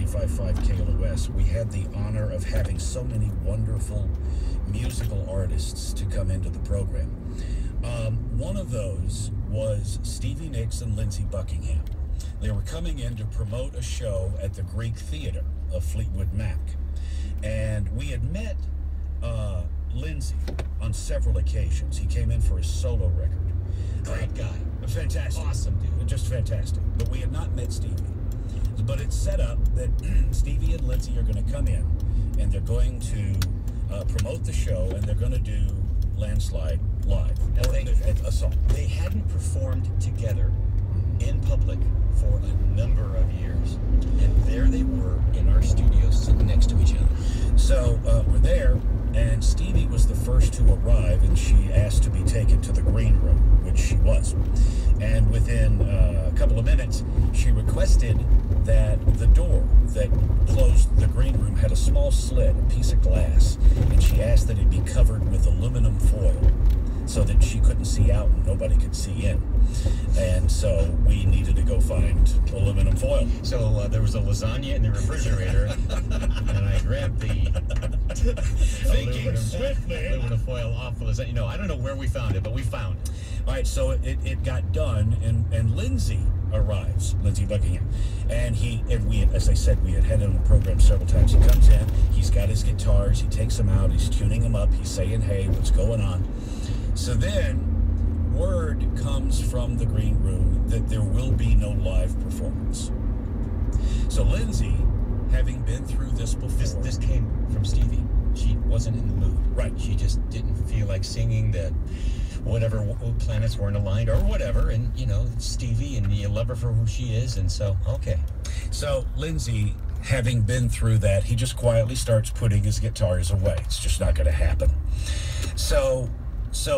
95.5 KLOS, we had the honor of having so many wonderful musical artists to come into the program. One of those was Stevie Nicks and Lindsey Buckingham. They were coming in to promote a show at the Greek Theater of Fleetwood Mac. And we had met Lindsey on several occasions. He came in for his solo record. Great guy. Fantastic. Awesome dude. Just fantastic. But we had not met Stevie. But it's set up that Stevie and Lindsey are going to come in, and they're going to promote the show, and they're going to do Landslide live. A song. They hadn't performed together in public for a number of years. And there they were in our studio sitting next to each other. So we're there, and Stevie was the first to arrive, and she asked to be taken to the green room, which she was. And within a couple of minutes, she requested that the door that closed the green room had a small slit, a piece of glass, and she asked that it be covered with aluminum foil so that she couldn't see out and nobody could see in. And so we needed to go find aluminum foil. So there was a lasagna in the refrigerator, and I grabbed the aluminum foil off the lasagna. No, I don't know where we found it, but we found it. All right, so it got done, and Lindsey arrives, Lindsey Buckingham, and we, as I said, we had him on the program several times. He comes in, he's got his guitars, he takes them out, he's tuning them up, he's saying, hey, what's going on? So then, word comes from the green room that there will be no live performance. So Lindsey, having been through this before... This came from Stevie. She wasn't in the mood. Right. She just didn't feel like singing, that whatever planets weren't aligned or whatever. And, you know, Stevie, and you love her for who she is. And so, okay. So Lindsey, having been through that, he just quietly starts putting his guitars away. It's just not going to happen. So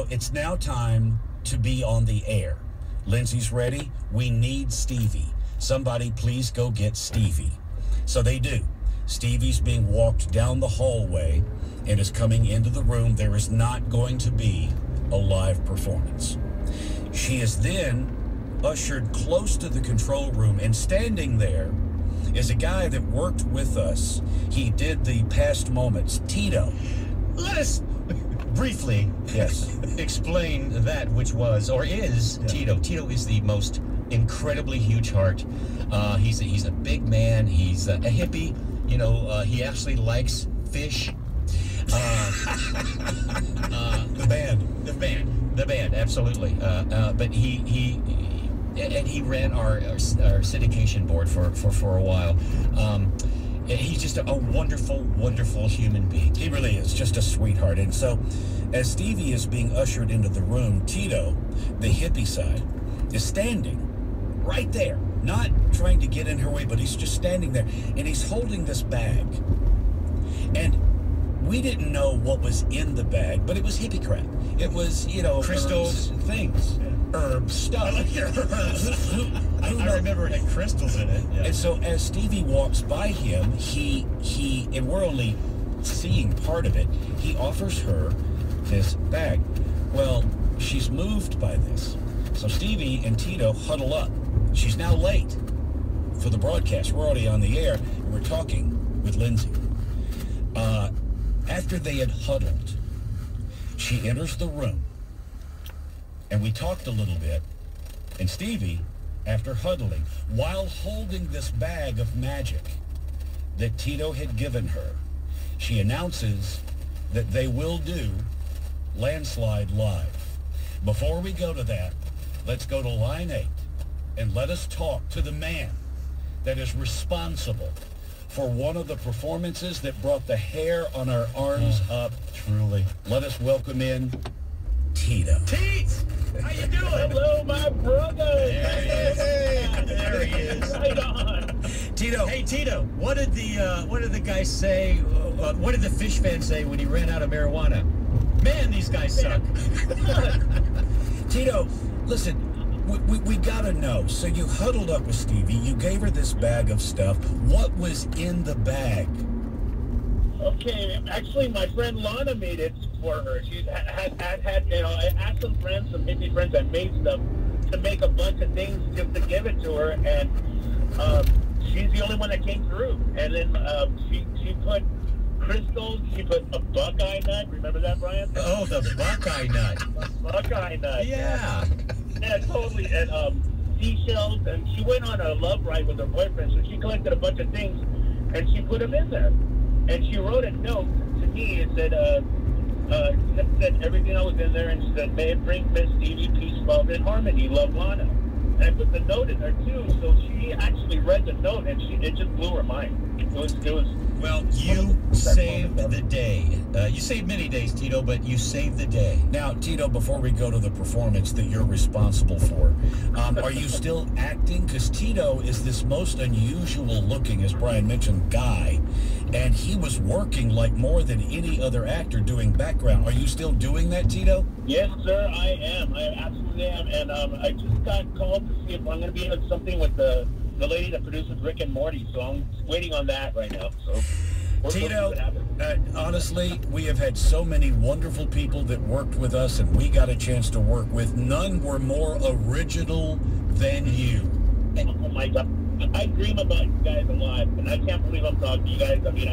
it's now time to be on the air. Lindsey's ready. We need Stevie. Somebody please go get Stevie. So they do. Stevie's being walked down the hallway and is coming into the room. There is not going to be a live performance. She is then ushered close to the control room, and standing there is a guy that worked with us. He did the Past Moments, Tito. Let us briefly explain that which was or is Tito. Tito is the most incredibly huge heart. He's a big man. He's a hippie. You know, he actually likes fish. The band, absolutely. But he ran our syndication board for a while. He's just a wonderful, wonderful human being. He really is, just a sweetheart. And so, as Stevie is being ushered into the room, Tito, the hippie side, is standing right there, not trying to get in her way, but he's just standing there, and he's holding this bag. And we didn't know what was in the bag, but it was hippie crap. It was, you know, crystals, things, herbs, stuff. I like your herbs. I remember it had crystals in it. Yeah. And so as Stevie walks by him, he, and we're only seeing part of it, he offers her this bag. Well, she's moved by this. So Stevie and Tito huddle up. She's now late for the broadcast. We're already on the air, and we're talking with Lindsey. After they had huddled, she enters the room, and we talked a little bit, and Stevie, after huddling, while holding this bag of magic that Tito had given her, she announces that they will do Landslide live. Before we go to that, let's go to line 8, and let us talk to the man that is responsible for one of the performances that brought the hair on our arms up. Truly. Let us welcome in Tito. Teets! How you doing? Hello, my brother. There he is. There he is. Right on. Tito. Hey, Tito, what did the guy say? What did the fish fan say when he ran out of marijuana? Man, these guys suck. Tito, listen, we gotta know. So you huddled up with Stevie. You gave her this bag of stuff. What was in the bag? Okay, actually, my friend Lana made it for her. She had you know, I asked some friends, some hippie friends that made stuff to make a bunch of things just to give it to her, and she's the only one that came through. And then she put crystals. She put a buckeye nut. Remember that, Brian? Oh, the buckeye nut. Buckeye nut. Yeah. Yeah, totally. And seashells. And she went on a love ride with her boyfriend, so she collected a bunch of things, and she put them in there. And she wrote a note to me. It said, said everything that was in there, and she said, "May it bring Miss Stevie peace, love, and harmony. Love, Lana." And I put the note in there too, so she actually read the note, and it just blew her mind. It was. Well, you saved the day. You saved many days, Tito, but you saved the day. Now, Tito, before we go to the performance that you're responsible for, are you still acting? Because Tito is this most unusual looking, as Brian mentioned, guy, and he was working like more than any other actor doing background. Are you still doing that, Tito? Yes, sir, I am. I absolutely am. And I just got called to see if I'm going to be in something with the lady that produces Rick and Morty, so I'm waiting on that right now. So, Tito, honestly, we have had so many wonderful people that worked with us, and we got a chance to work with. None were more original than you. Oh my God, I dream about you guys a lot, and I can't believe I'm talking to you guys. I mean,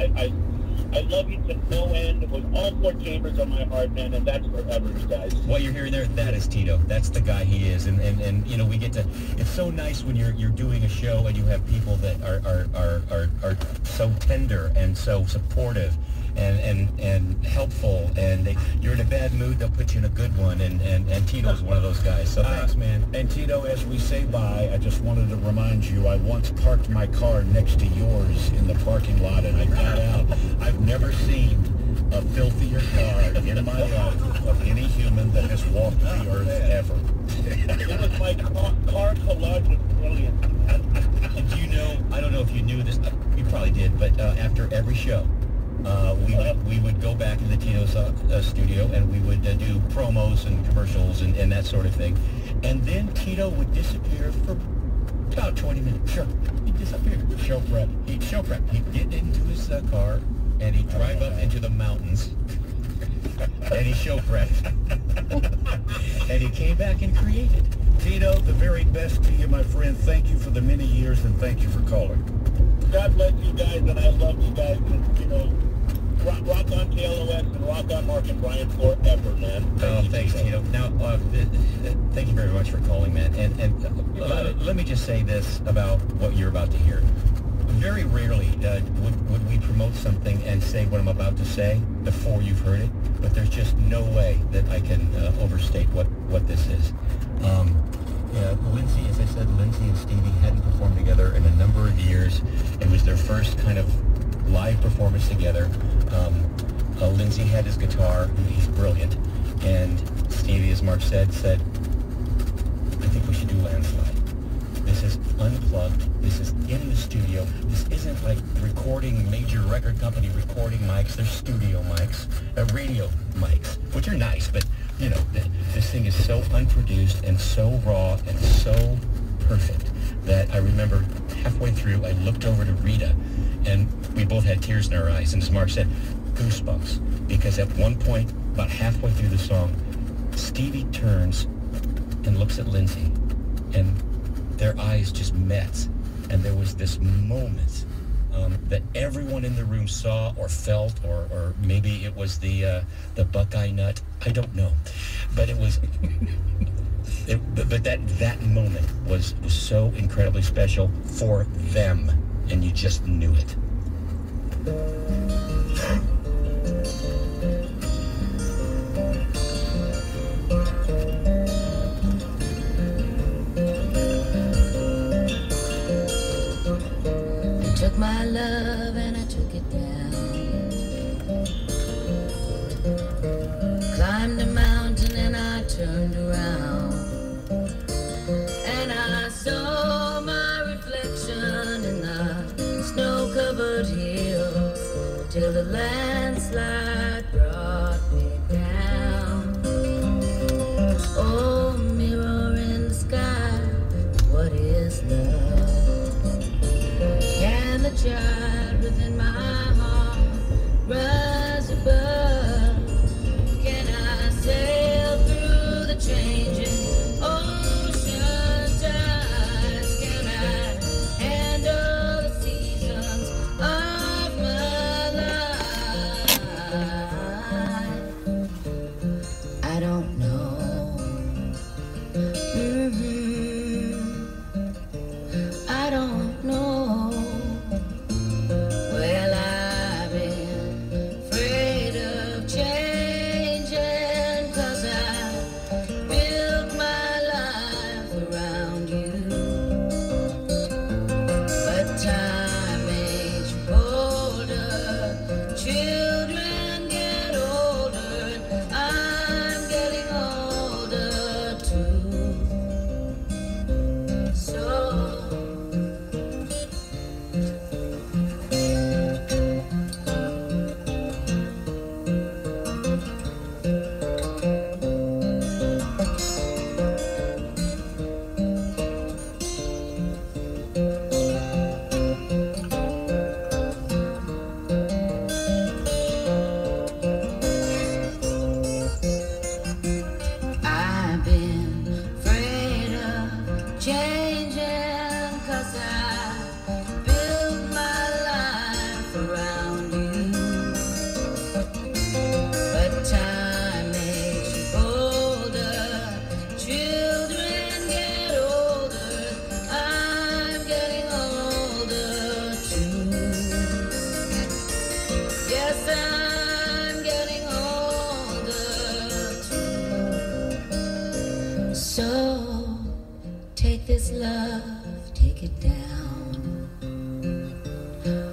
I love you to no end with all four chambers of my heart, man, and that's forever, you guys. What you're hearing there, that is Tito. That's the guy he is. And you know, we get to, it's so nice when you're doing a show and you have people that are so tender and so supportive and helpful, and you're in a bad mood, they'll put you in a good one, and Tito's one of those guys. So thanks, man. And Tito, as we say bye, I just wanted to remind you, I once parked my car next to yours in the parking lot, and I got out. I've never seen a filthier car in my life of any human that has walked the earth ever. It was my car collage was brilliant. And you know, I don't know if you knew this, you probably did, but after every show, we would go back in the Tito's studio, and we would do promos and commercials and that sort of thing. And then Tito would disappear for about 20 minutes. Sure, he'd disappear. Show prep. He'd get into his car, and he'd drive up into the mountains, and he show prepped. And he came back and created. Tito, the very best to you, my friend. Thank you for the many years, and thank you for calling. God bless you guys, and I love you guys. And, you know, rock on KLOS and rock on Mark and Brian forever, man. Thanks, Tito. Now, thank you very much for calling, man. And let me just say this about what you're about to hear. Very rarely would we promote something and say what I'm about to say before you've heard it, but there's just no way that I can overstate what this is. Yeah, Lindsay, as I said, Lindsay and Stevie hadn't performed together in a number of years. It was their first kind of live performance together. Lindsay had his guitar, he's brilliant, and Stevie, as Mark said, I think we should do Landslide. This is unplugged. This is in the studio. This isn't like recording, major record company recording mics. They're studio mics, radio mics, which are nice, but, you know, this thing is so unproduced and so raw and so perfect that I remember halfway through, I looked over to Rita, and we both had tears in our eyes. And as Mark said, goosebumps. Because at one point, about halfway through the song, Stevie turns and looks at Lindsay, and their eyes just met, and there was this moment that everyone in the room saw or felt, or maybe it was the Buckeye nut. I don't know, but it was. But that moment was so incredibly special for them, and you just knew it. Took my love and I took it down. Climbed a mountain and I turned around, and I saw my reflection in the snow-covered hills, till the landslide brought me down. Oh, mirror in the sky, what is love? Can the child within my heart rise above? Can I sail through the changing ocean tides? Can I handle this love take it down.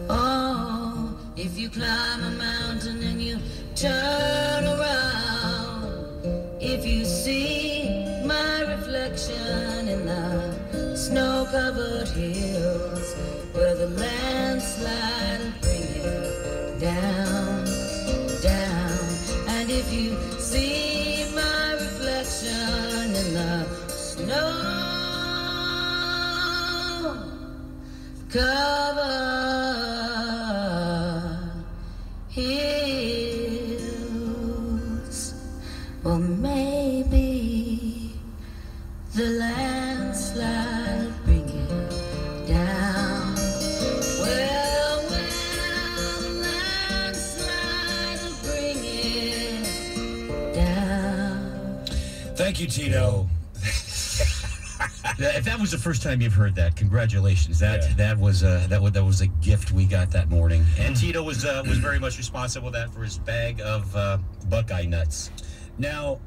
Oh, if you climb a mountain and you turn around, if you see my reflection in the snow-covered hills where the landslide will bring you down, down. And if you see my reflection in the snow-covered hills, well, maybe the landslide will bring you down. Well, the landslide will bring it down. Thank you, Tito. If that was the first time you've heard that, congratulations. That was a gift we got that morning. And Tito was very much responsible for that for his bag of Buckeye nuts. Now,